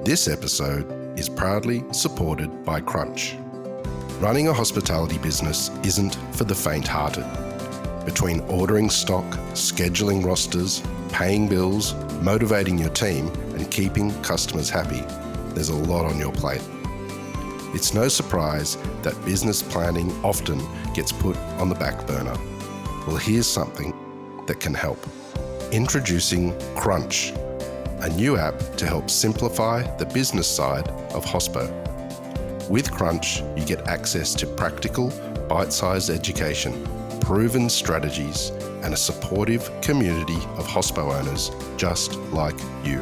This episode is proudly supported by Crunch. Running a hospitality business isn't for the faint-hearted. Between ordering stock, scheduling rosters, paying bills, motivating your team, and keeping customers happy, there's a lot on your plate. It's no surprise that business planning often gets put on the back burner. Well, here's something that can help. Introducing Crunch, a new app to help simplify the business side of hospo. With Crunch, you get access to practical, bite-sized education, proven strategies, and a supportive community of hospo owners just like you.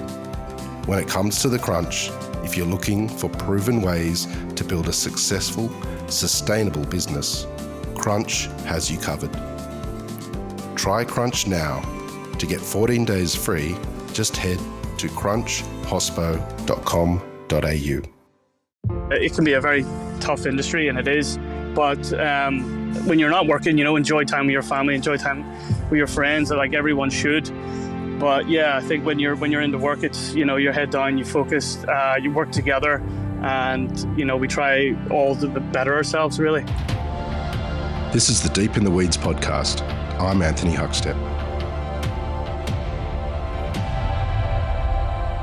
When it comes to the Crunch, if you're looking for proven ways to build a successful, sustainable business, Crunch has you covered. Try Crunch now. To get 14 days free, just head to crunchhospo.com.au. It can be a very tough industry, and it is, but when you're not working, enjoy time with your family, enjoy time with your friends, like everyone should. But yeah, I think when you're into work, it's, your head down, you focus, you work together, and we try all to better ourselves, really. This is the Deep in the Weeds podcast. I'm Anthony Huckstep.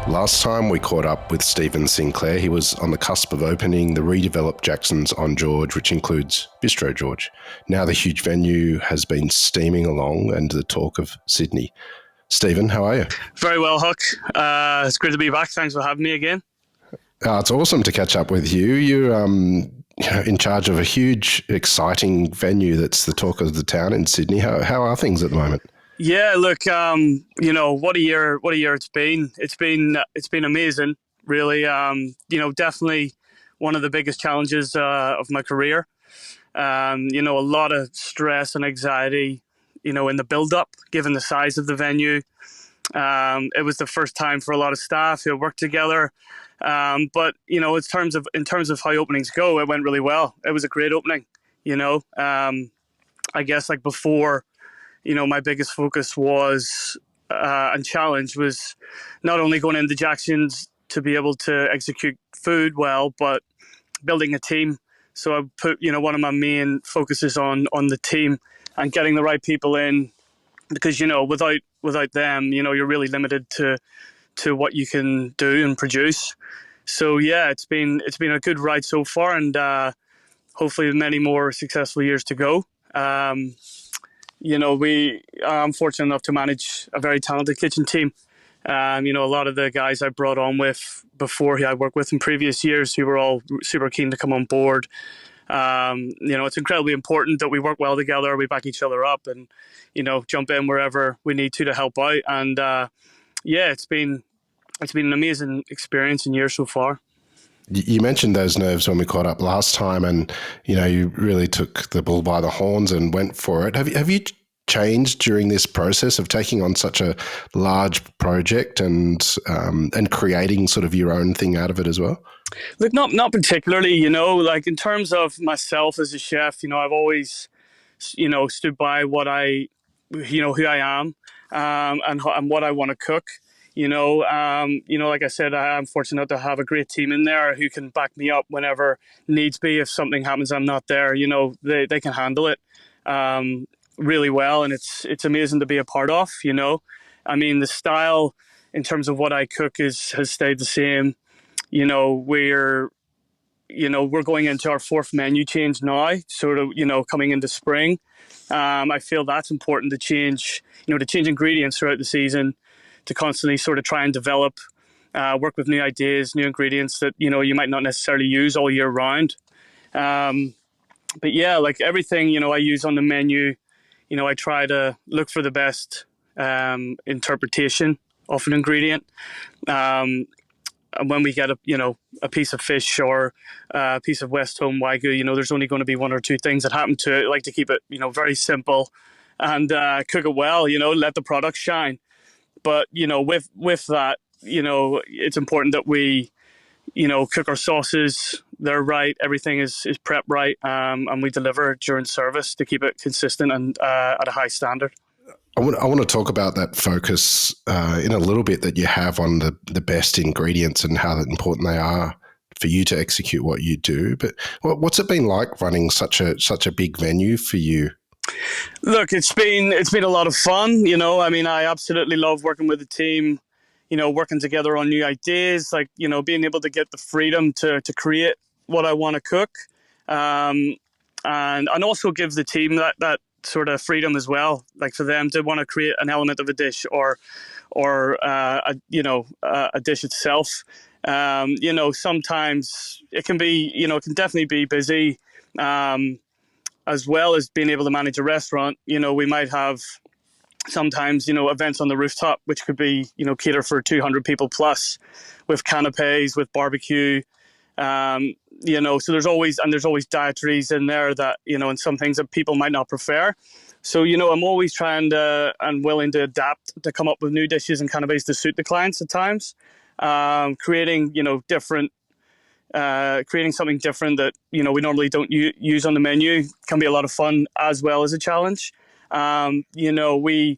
Last time we caught up with Stephen Sinclair, he was on the cusp of opening the redeveloped Jackson's on George, which includes Bistro George. Now the huge venue has been steaming along and the talk of Sydney. Stephen, how are you? Very well, Huck. It's great to be back. Thanks for having me again. It's awesome to catch up with you. You're in charge of a huge, exciting venue that's the talk of the town in Sydney. How are things at the moment? Yeah, look, what a year it's been. It's been amazing, really. Definitely one of the biggest challenges of my career. A lot of stress and anxiety, in the build-up, given the size of the venue. It was the first time for a lot of staff who worked together. But in terms of how openings go, it went really well. It was a great opening. I guess like before, my biggest focus was and challenge was not only going into Jackson's to be able to execute food well, but building a team. So I put, one of my main focuses on the team and getting the right people in, because, without them, you're really limited to what you can do and produce. So yeah, it's been a good ride so far, and hopefully many more successful years to go. I'm fortunate enough to manage a very talented kitchen team. A lot of the guys I brought on with before I worked with in previous years, who were all super keen to come on board. It's incredibly important that we work well together, we back each other up, and, jump in wherever we need to help out. And it's been an amazing experience and year so far. You mentioned those nerves when we caught up last time, and you really took the bull by the horns and went for it. Have you changed during this process of taking on such a large project and creating sort of your own thing out of it as well? Look, not particularly. Like in terms of myself as a chef, I've always stood by what who I am, and what I want to cook. Like I said, I'm fortunate to have a great team in there who can back me up whenever needs be. If something happens, I'm not there, they can handle it really well. And it's amazing to be a part of, the style in terms of what I cook has stayed the same. We're going into our fourth menu change now, sort of, coming into spring. I feel that's important to change ingredients throughout the season, to constantly sort of try and develop, work with new ideas, new ingredients that, you might not necessarily use all year round. But yeah, like everything, I use on the menu, I try to look for the best interpretation of an ingredient. And when we get a piece of fish or a piece of West Home Wagyu, there's only going to be one or two things that happen to it. I like to keep it, very simple and cook it well, let the product shine. But, with that, it's important that we, cook our sauces, they're right, everything is prepped right, and we deliver during service to keep it consistent and at a high standard. I want to talk about that focus in a little bit that you have on the best ingredients and how important they are for you to execute what you do. But what's it been like running such a big venue for you? Look, it's been a lot of fun. I mean, I absolutely love working with the team. Working together on new ideas, like being able to get the freedom to create what I want to cook, um, and also give the team that sort of freedom as well, like for them to want to create an element of a dish or a dish itself. Sometimes it can be, it can definitely be busy. Um, as well as being able to manage a restaurant, we might have sometimes, events on the rooftop, which could be, cater for 200 people plus with canapes, with barbecue. So there's always dietaries in there that, and some things that people might not prefer. So, I'm always trying to and willing to adapt to come up with new dishes and canapes to suit the clients at times. Creating, creating something different that we normally don't use on the menu can be a lot of fun as well as a challenge. We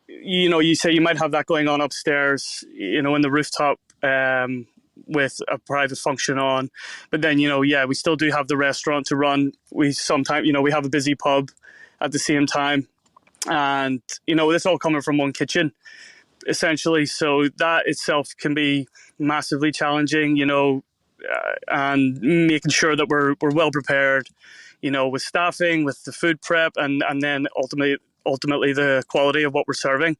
you say you might have that going on upstairs, in the rooftop, with a private function on, but then yeah, we still do have the restaurant to run. We sometimes we have a busy pub at the same time, and this all coming from one kitchen essentially. So that itself can be massively challenging. And making sure that we're well prepared, with staffing, with the food prep, and then ultimately the quality of what we're serving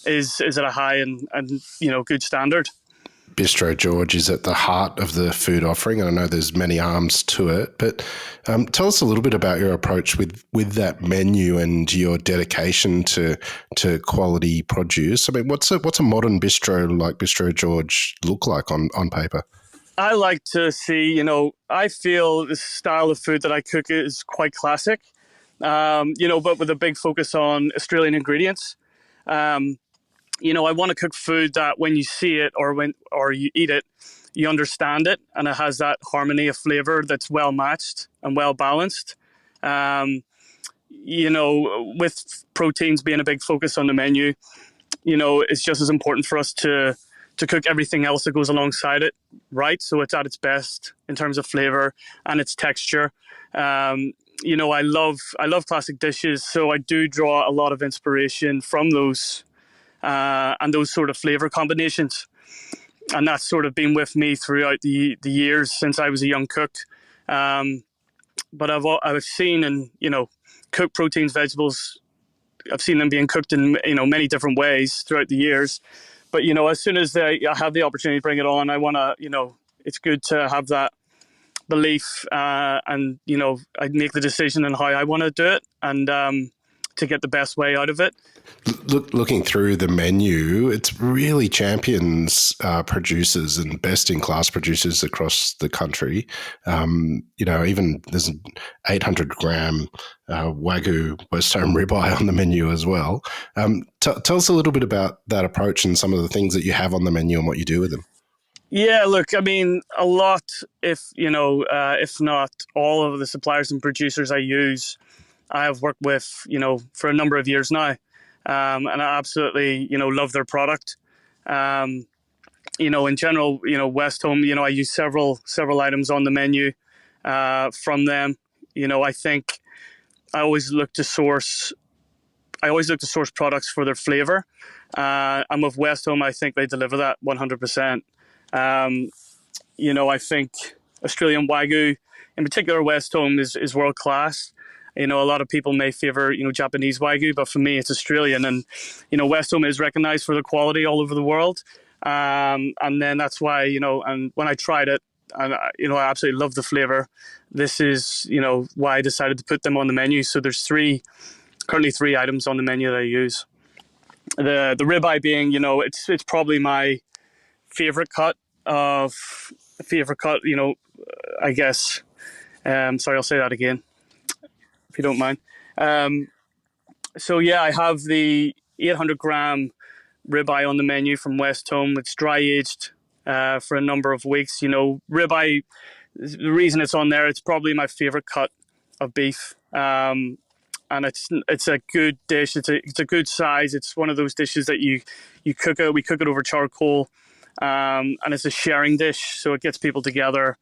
is at a high and good standard. Bistro George is at the heart of the food offering. I know there's many arms to it, but tell us a little bit about your approach with that menu and your dedication to quality produce. I mean, what's a modern bistro like Bistro George look like on paper? I like to see, I feel the style of food that I cook is quite classic, but with a big focus on Australian ingredients. Um, I want to cook food that when you see it or you eat it, you understand it, and it has that harmony of flavor that's well matched and well balanced. Um, with proteins being a big focus on the menu, it's just as important for us to cook everything else that goes alongside it right, so it's at its best in terms of flavor and its texture. I love classic dishes, so I do draw a lot of inspiration from those and those sort of flavor combinations. And that's sort of been with me throughout the years since I was a young cook. Um, but I've seen and cooked proteins, vegetables. I've seen them being cooked in many different ways throughout the years. But as soon as I have the opportunity to bring it on, I want to it's good to have that belief, and I make the decision on how I want to do it, and to get the best way out of it. Looking through the menu, it's really champions producers and best in class producers across the country. Even there's an 800-gram Wagyu West Home ribeye on the menu as well. Tell us a little bit about that approach and some of the things that you have on the menu and what you do with them. Yeah, look, I mean, a lot, if not all of the suppliers and producers I use, I have worked with, for a number of years now. And I absolutely, love their product. Um, in general, West Home, I use several items on the menu from them. I think I always look to source. I always look to source products for their flavor. And with West Home, I think they deliver that 100%. I think Australian Wagyu, in particular West Home, is world class. A lot of people may favor, Japanese Wagyu, but for me, it's Australian. And, West Home is recognized for the quality all over the world. And then that's why, and when I tried it, and, I absolutely love the flavor. This is, why I decided to put them on the menu. So there's currently three items on the menu that I use. The ribeye being, it's probably my of favorite cut, I guess. Sorry, I'll say that again, if you don't mind. Um, so yeah, I have the 800-gram ribeye on the menu from West Home. It's dry aged for a number of weeks. Ribeye. The reason it's on there, it's probably my favorite cut of beef. and it's a good dish. It's a good size. It's one of those dishes that you cook it. We cook it over charcoal, and it's a sharing dish, so it gets people together,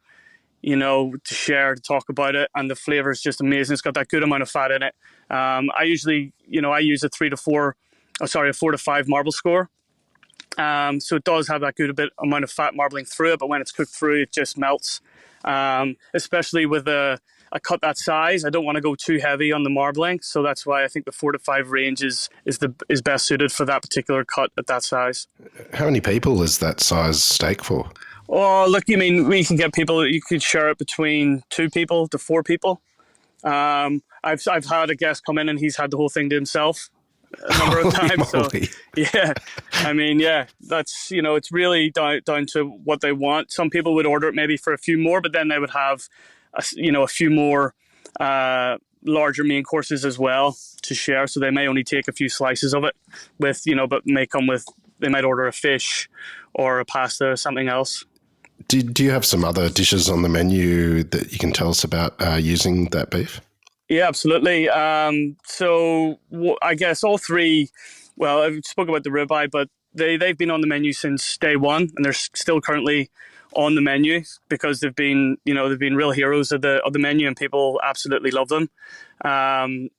to share, to talk about it, and the flavor is just amazing. It's got that good amount of fat in it. I usually, I use a 4 to 5 marble score. So it does have that good amount of fat marbling through it, but when it's cooked through, it just melts. Especially with a cut that size, I don't want to go too heavy on the marbling, so that's why I think the 4 to 5 range is best suited for that particular cut at that size. How many people is that size steak for? Oh, look, we can get people. You could share it between 2 people to 4 people. I've had a guest come in and he's had the whole thing to himself a number of times. Moly. So yeah, that's it's really down to what they want. Some people would order it maybe for a few more, but then they would have a few more larger main courses as well to share. So they may only take a few slices of it but they might order a fish or a pasta or something else. Do you have some other dishes on the menu that you can tell us about using that beef? Yeah, absolutely. So I guess all three. Well, I spoke about the ribeye, but they've been on the menu since day one, and they're still currently on the menu because they've been real heroes of the menu, and people absolutely love them. And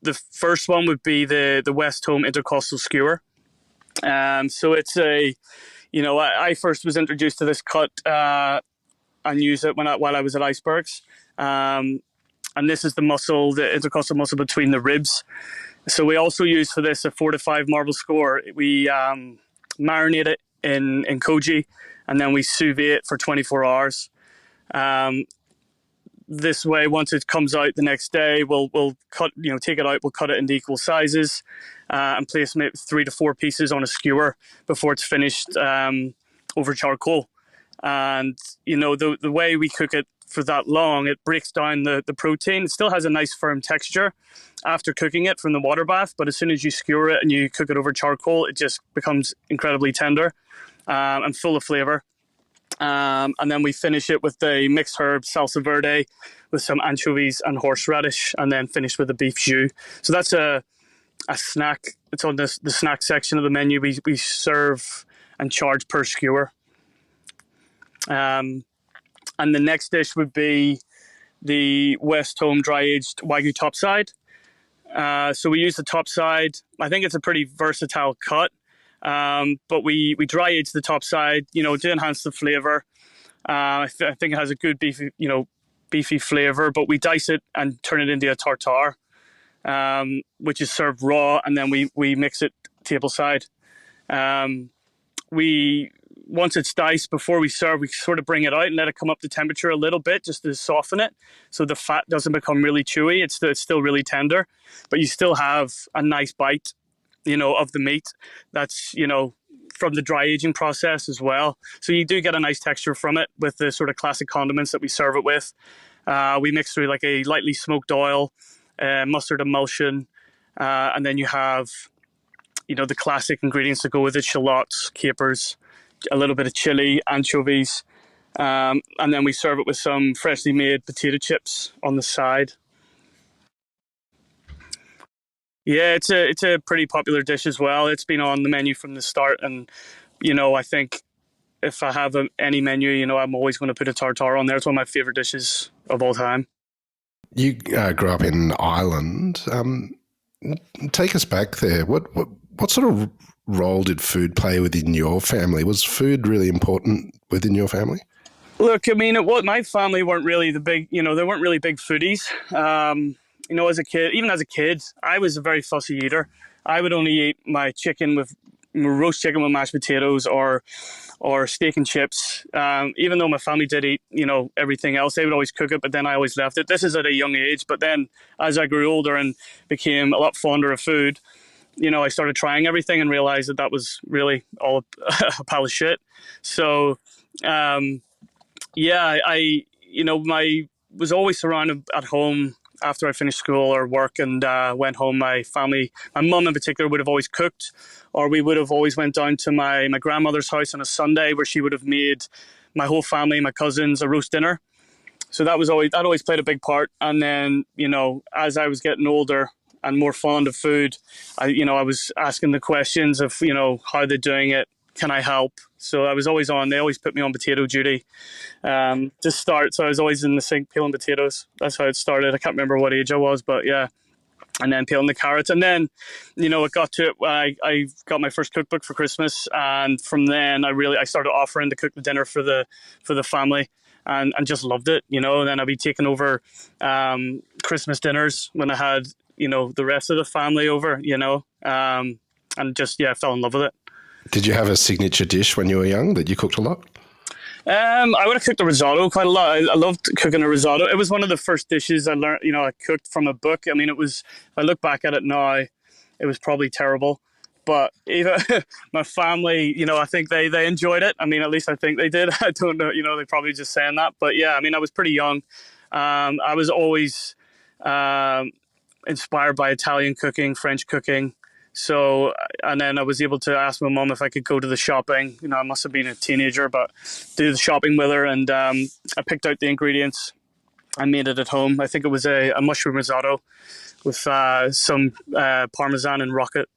the first one would be the West Home Intercostal Skewer. So it's I first was introduced to this cut and used it while I was at Icebergs. And this is the intercostal muscle between the ribs. So we also use for this a 4 to 5 marble score. We marinate it in koji, and then we sous vide it for 24 hours. This way, once it comes out the next day, we'll cut, take it out, we'll cut it into equal sizes and place 3 to 4 pieces on a skewer before it's finished over charcoal. And, the way we cook it for that long, it breaks down the protein. It still has a nice firm texture after cooking it from the water bath, but as soon as you skewer it and you cook it over charcoal, it just becomes incredibly tender and full of flavor. And then we finish it with the mixed herb salsa verde with some anchovies and horseradish, and then finish with a beef jus. So that's a snack. It's on the snack section of the menu. We serve and charge per skewer. And the next dish would be the West Home dry aged Wagyu topside. So we use the topside. I think it's a pretty versatile cut. But we dry age the top side, to enhance the flavor. I think it has a good beefy flavor, but we dice it and turn it into a tartare, which is served raw, and then we mix it tableside. Once it's diced, before we serve, we sort of bring it out and let it come up to temperature a little bit just to soften it, so the fat doesn't become really chewy. It's still really tender, but you still have a nice bite of the meat that's, from the dry aging process as well. So you do get a nice texture from it with the sort of classic condiments that we serve it with. We mix through like a lightly smoked oil, mustard emulsion, and then you have, the classic ingredients that go with it: shallots, capers, a little bit of chili, anchovies, and then we serve it with some freshly made potato chips on the side. Yeah, it's a pretty popular dish as well. It's been on the menu from the start, and I think if I have any menu, I'm always going to put a tartare on there. It's one of my favorite dishes of all time. You grew up in Ireland. Take us back there. What sort of role did food play within your family? Was food really important within your family? Look, my family weren't really they weren't really big foodies. As a kid, I was a very fussy eater. I would only eat my roast chicken with mashed potatoes or steak and chips. Even though my family did eat, everything else, they would always cook it, but then I always left it. This is at a young age, but then as I grew older and became a lot fonder of food, I started trying everything and realized that was really all a pile of shit. So, I was always surrounded at home after I finished school or work and went home. My mum in particular, would have always cooked, or we would have always went down to my grandmother's house on a Sunday, where she would have made my whole family, my cousins, a roast dinner. So that always played a big part. And then, as I was getting older and more fond of food, I was asking the questions of, how they're doing it. Can I help? So I was always on. They always put me on potato duty to start. So I was always in the sink peeling potatoes. That's how it started. I can't remember what age I was, but yeah. And then peeling the carrots. And then, it got to it when I got my first cookbook for Christmas. And from then I started offering to cook the dinner for the family, and just loved it, And then I'd be taking over Christmas dinners when I had, the rest of the family over, and just, yeah, I fell in love with it. Did you have a signature dish when you were young that you cooked a lot? I would have cooked a risotto quite a lot. I loved cooking a risotto. It was one of the first dishes I learned, I cooked from a book. I mean, if I look back at it now, it was probably terrible. But even my family, I think they enjoyed it. I mean, at least I think they did. I don't know, they're probably just saying that. But yeah, I mean, I was pretty young. I was always inspired by Italian cooking, French cooking. So, and then I was able to ask my mum if I could go to the shopping. I must have been a teenager, but do the shopping with her. And I picked out the ingredients and made it at home. I think it was a mushroom risotto with some Parmesan and rocket.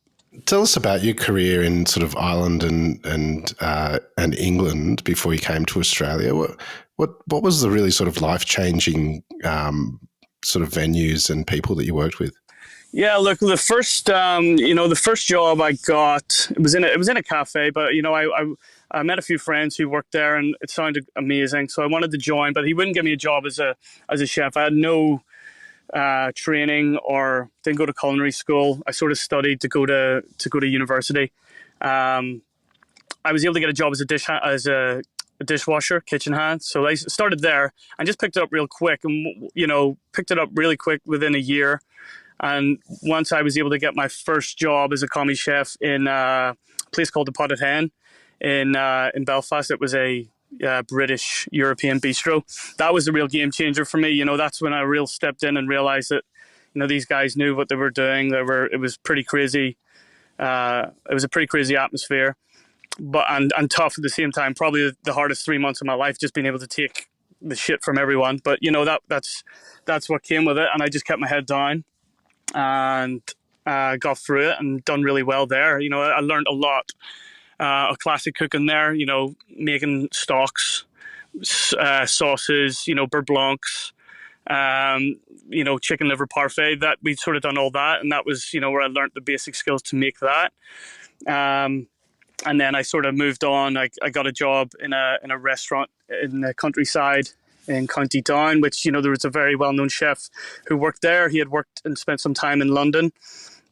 Tell us about your career in sort of Ireland and England before you came to Australia. What was the really sort of life-changing sort of venues and people that you worked with? Yeah, look, the first job I got, it was in a cafe, but I met a few friends who worked there, and it sounded amazing. So I wanted to join, but he wouldn't give me a job as a chef. I had no training or didn't go to culinary school. I sort of studied to go to university. I was able to get a job as a dishwasher, kitchen hand. So I started there and just picked it up real quick, and picked it up really quick within a year. And once I was able to get my first job as a commis chef in a place called the Potted Hen in Belfast, it was a British European bistro. That was a real game changer for me. That's when I really stepped in and realized that these guys knew what they were doing. It was pretty crazy. It was a pretty crazy atmosphere, but and tough at the same time. Probably the hardest 3 months of my life, just being able to take the shit from everyone. But that's what came with it, and I just kept my head down and got through it and done really well there. I learned a lot of classic cooking there, making stocks, sauces, beurre blancs, chicken liver parfait. That we'd sort of done all that, and that was where I learned the basic skills to make that. And then I sort of moved on. I got a job in a restaurant in the countryside in County Down, which there was a very well-known chef who worked there. He had worked and spent some time in London,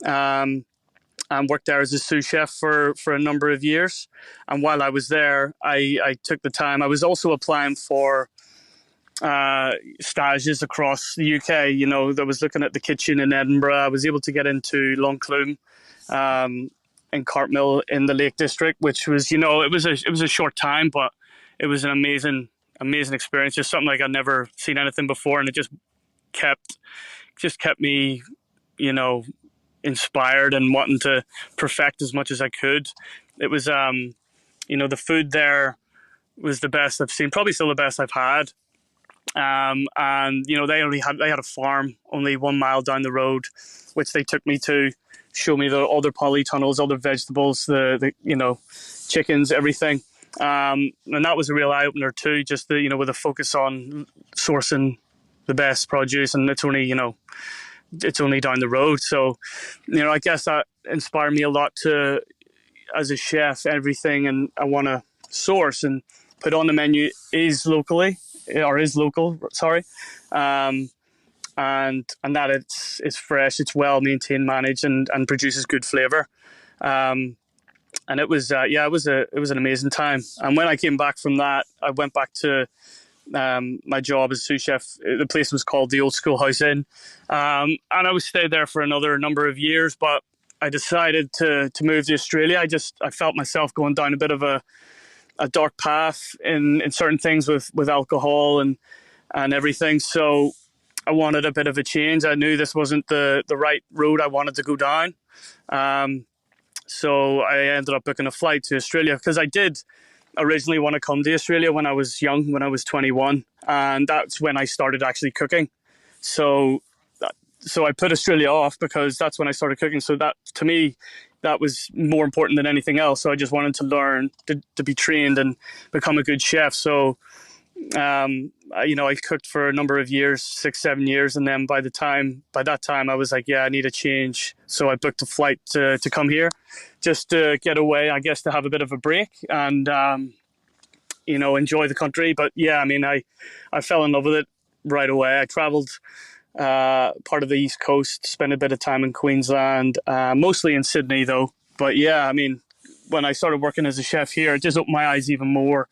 and worked there as a sous chef for a number of years. And while I was there, I took the time. I was also applying for stages across the UK. I was looking at the kitchen in Edinburgh. I was able to get into Loncloom, in Cartmill in the Lake District, which was it was a short time, but it was an amazing experience. Just something like I'd never seen anything before, and it just kept me inspired and wanting to perfect as much as I could. It was the food there was the best I've seen, probably still the best I've had. And they had a farm only 1 mile down the road, which they took me to show me all their polytunnels, all their vegetables, the chickens, everything. And that was a real eye opener too, just with a focus on sourcing the best produce, and it's only down the road. So I guess that inspired me a lot to, as a chef, everything and I want to source and put on the menu is local, sorry. And that it's fresh, it's well maintained, managed, and produces good flavor. And it was it was an amazing time. And when I came back from that, I went back to my job as sous chef. The place was called the Old Schoolhouse Inn, and I was stayed there for another number of years. But I decided to move to Australia. I felt myself going down a bit of a dark path in certain things with alcohol and everything. So I wanted a bit of a change. I knew this wasn't the right road I wanted to go down. So I ended up booking a flight to Australia because I did originally want to come to Australia when I was young, when I was 21, and that's when I started actually cooking. So, so I put Australia off because that's when I started cooking. So that, to me, that was more important than anything else. So I just wanted to learn to be trained and become a good chef. So I cooked for a number of years, 6, 7 years, and then by that time, I was like, yeah, I need a change. So I booked a flight to come here, just to get away, I guess, to have a bit of a break and enjoy the country. But yeah, I mean, I fell in love with it right away. I travelled part of the East Coast, spent a bit of time in Queensland, mostly in Sydney though. But yeah, I mean, when I started working as a chef here, it just opened my eyes even more.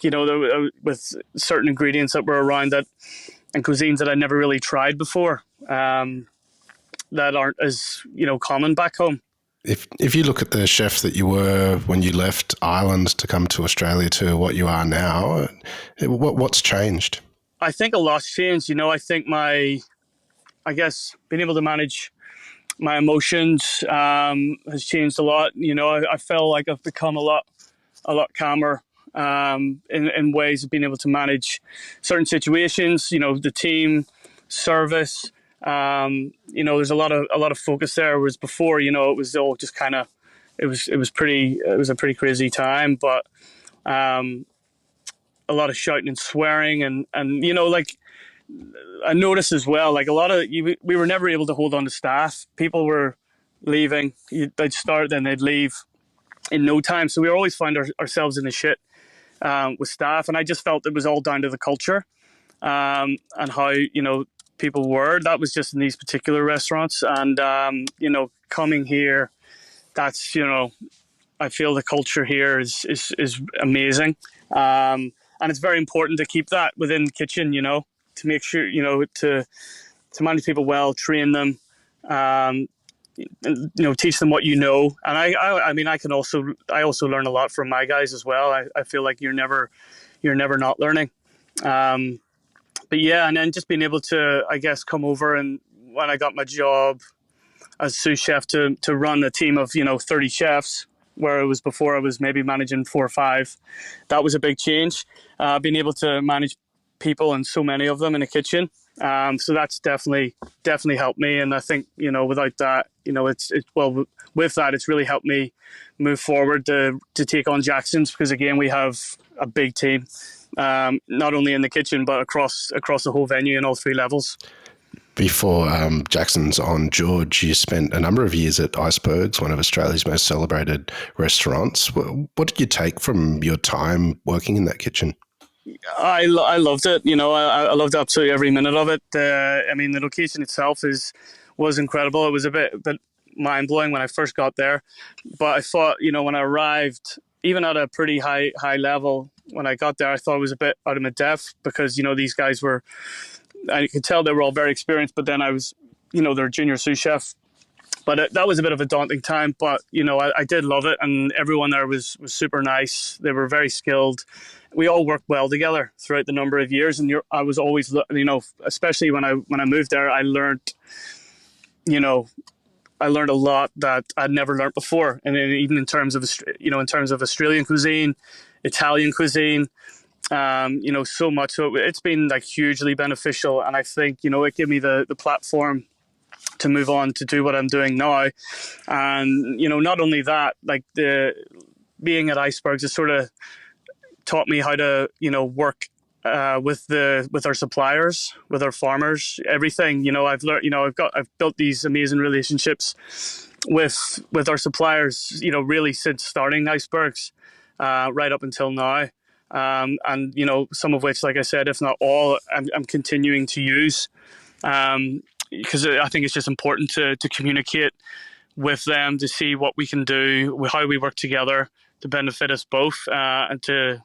With certain ingredients that were around that and cuisines that I never really tried before, that aren't as common back home. If you look at the chef that you were when you left Ireland to come to Australia to what you are now, what's changed? I think a lot's changed. I think being able to manage my emotions has changed a lot. I feel like I've become a lot calmer in ways of being able to manage certain situations. The team, service. There's a lot of focus there. Whereas before, it was all just kind of, it was a pretty crazy time, but a lot of shouting and swearing and like I noticed as well, like we were never able to hold on to staff. People were leaving. They'd start, then they'd leave in no time. So we always find ourselves in the shit with staff, and I just felt it was all down to the culture and how people were. That was just in these particular restaurants, and coming here, that's I feel the culture here is amazing, and it's very important to keep that within the kitchen. To make sure to manage people well, train them. Teach them what and I mean, I also learn a lot from my guys as well. I feel like you're never not learning, but yeah, and then just being able to, I guess, come over, and when I got my job as sous chef to run a team of 30 chefs, where it was before I was maybe managing 4 or 5. That was a big change, being able to manage people and so many of them in the kitchen. So that's definitely helped me, and I think without that, with that, it's really helped me move forward to take on Jackson's, because again, we have a big team, not only in the kitchen but across the whole venue in all 3 levels. Before Jackson's on George, you spent a number of years at Icebergs, one of Australia's most celebrated restaurants. What did you take from your time working in that kitchen? I loved it. I loved absolutely every minute of it. I mean, the location itself was incredible. It was a bit mind blowing when I first got there, but I thought, when I arrived, even at a pretty high level, when I got there, I thought it was a bit out of my depth, because these guys were, I could tell they were all very experienced, but then I was, they're junior sous chef. But that was a bit of a daunting time. But, I did love it. And everyone there was super nice. They were very skilled. We all worked well together throughout the number of years. And I was always, especially when I moved there, I learned a lot that I'd never learned before. And then even in terms of Australian cuisine, Italian cuisine, so much. So it's been like hugely beneficial. And I think, it gave me the platform to move on to do what I'm doing now. And not only that, like being at Icebergs has sort of taught me how to work with our suppliers, with our farmers, everything. I've learned, I've built these amazing relationships with our suppliers, really since starting Icebergs, right up until now. And some of which, like I said, if not all, I'm continuing to use, because I think it's just important to communicate with them, to see what we can do, how we work together to benefit us both, and to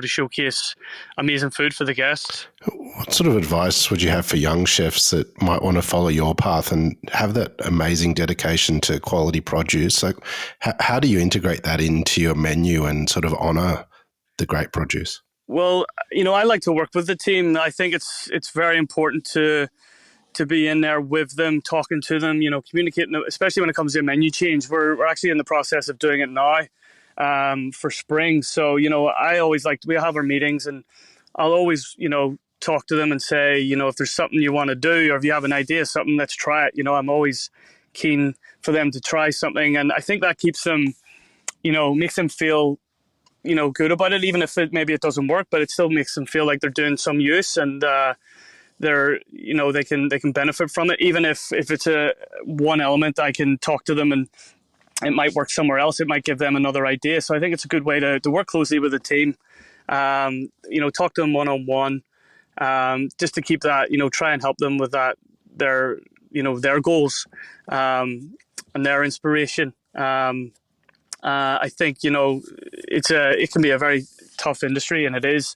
showcase amazing food for the guests. What sort of advice would you have for young chefs that might want to follow your path and have that amazing dedication to quality produce? Like, how do you integrate that into your menu and sort of honour the great produce? Well, I like to work with the team. I think it's very important to be in there with them, talking to them, communicating, especially when it comes to a menu change. We're actually in the process of doing it now. for spring. So, I always we have our meetings, and I'll always, talk to them and say, if there's something you want to do, or if you have an idea, something, let's try it. I'm always keen for them to try something. And I think that keeps them, makes them feel, good about it, even if maybe it doesn't work, but it still makes them feel like they're doing some use, and they're, they can benefit from it. Even if it's a one element, I can talk to them and it might work somewhere else. It might give them another idea. So I think it's a good way to work closely with the team. Talk to them one-on-one, just to keep that, try and help them with that, their goals, and their inspiration. I think, it can be a very tough industry, and it is,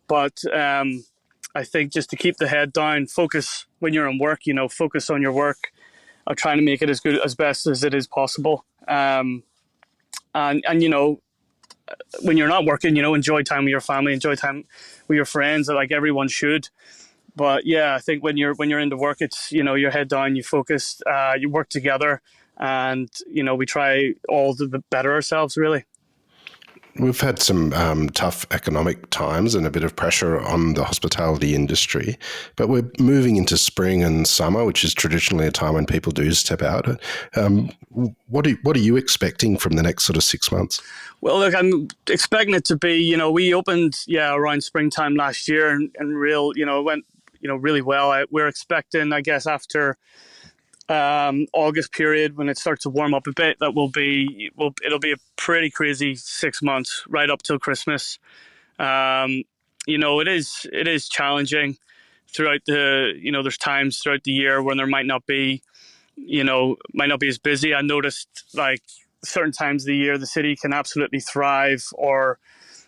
but I think just to keep the head down, focus when you're in work, focus on your work, of trying to make it as good, as best as it is possible. And when you're not working, enjoy time with your family, enjoy time with your friends, like everyone should. But yeah, I think when you're into work, it's, your head down, you focus, you work together, and, we try all to better ourselves, really. We've had some tough economic times and a bit of pressure on the hospitality industry, but we're moving into spring and summer, which is traditionally a time when people do step out. What are you expecting from the next sort of 6 months? Well, look, I'm expecting it to be, we opened, around springtime last year, and it went, really well. We're expecting, I guess, after August period, when it starts to warm up a bit, that it'll be a pretty crazy 6 months right up till Christmas. It is challenging throughout there's times throughout the year when there might not be as busy. I noticed, like, certain times of the year the city can absolutely thrive, or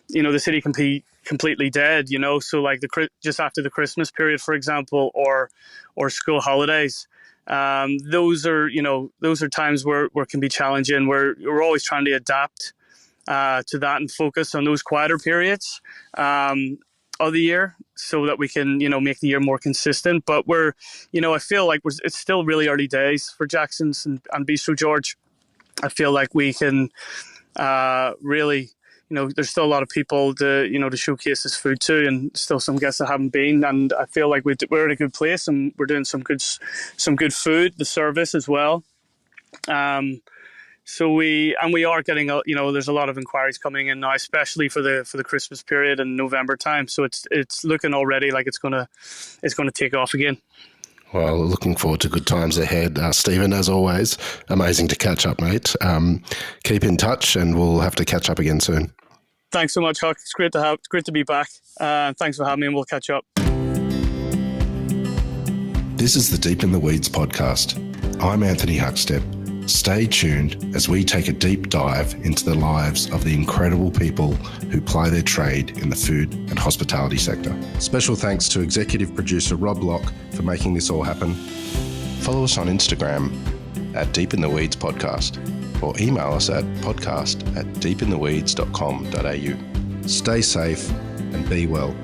the city can be completely dead, so like just after the Christmas period, for example, or school holidays. Those are times where it can be challenging. We're always trying to adapt to that and focus on those quieter periods of the year, so that we can make the year more consistent. But I feel like it's still really early days for Jackson's and Bistro George. I feel like we can really, there's still a lot of people to showcase this food to, and still some guests that haven't been. And I feel like we're in a good place, and we're doing some good food, the service as well. So we are getting there's a lot of inquiries coming in now, especially for the Christmas period and November time. So it's looking already like it's gonna take off again. Well, looking forward to good times ahead. Stephen, as always, amazing to catch up, mate. Keep in touch, and we'll have to catch up again soon. Thanks so much, Huck. It's great to be back. Thanks for having me, and we'll catch up. This is the Deep in the Weeds podcast. I'm Anthony Huckstep. Stay tuned as we take a deep dive into the lives of the incredible people who ply their trade in the food and hospitality sector. Special thanks to executive producer Rob Locke for making this all happen. Follow us on Instagram at Deep in the Weeds Podcast, or email us at podcast@deepintheweeds.com.au. Stay safe and be well.